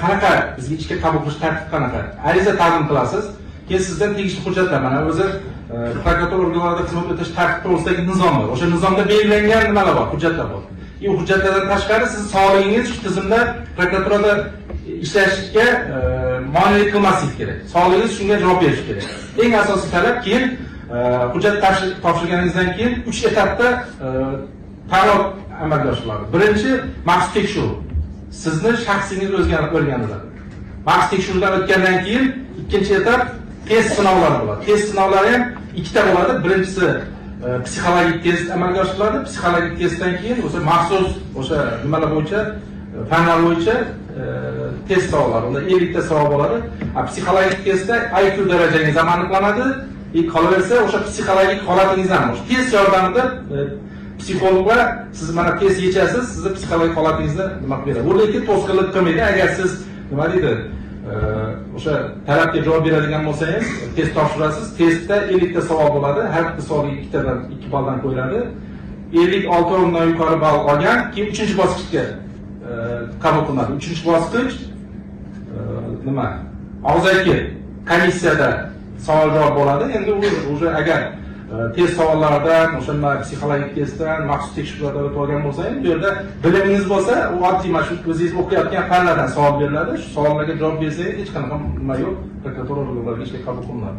qanaqa bizga ishga qabul qilish tartibi qanaqa? Ariza taqdim qilasiz. Keyin sizdan tegishli hujjatlar, mana o'zi prokuratura organlarida xizmat o'tash tartibi to'g'risidagi nizom bor. O'sha nizomda belgilangan nimalar bor, hujjatlar bor. Bu hujjatlardan tashqari siz sog'lig'ingiz shu tizimda prokuraturada ishlashga monelik qilmaslik kerak. Sog'lig'ingiz shunga javob berishi kerak. Eng asosiy talab keyin hujjat topshirganingizdan keyin 3 etapda tanlov amalga oshiriladi. Birinchi maxsus tekshiruv. Sizni shaxsingiz o'rganiladi. Maxsus tekshiruvdan o'tgandan keyin ikkinchi etap test sinovlari bo'ladi. Test sinovlari ham ikkita bo'ladi. Birinchisi psixologik test amalga oshiriladi. Psixologik testdan keyin maxsus nimalar bo'yicha, fanlar bo'yicha test savollar. Unda 50 ta savol bo'ladi. Psixologik testda IQ darajangiz aniqlanadi. Qolaversa o'sha psixologik holatingizdan test yordamida psixologlar siz mana test yechasiz, sizni psixologik holatingizni nima qilib beradi. Bu lekin to'sqinlik qilmaydi. Agar siz nima deydi, o'sha talabga javob beradigan bo'lsangiz, test topshirasiz. Testda 50 ta savol bo'ladi. Har bitta savolga 2 balldan qo'yiladi. 56 o'rindan yuqori ball olgan, keyin 3-bosqichga qabul qilinadi. 3-bosqich nima? Og'zaki komissiyada savol-javob bo'ladi. Endi o'sha agar test savollaridan, o'sha psixologik testdan, maxsus tekshiruvlardan o'tib olgan bo'lsangiz, bu yerda bilimingiz bo'lsa, u oddiy mana shu o'zingiz o'qiyotgan fanlardan savol beriladi. Shu savollarga javob bersangiz hech qanaqa nima yo'q, prokuratura organlariga ishga qabul qilinadi.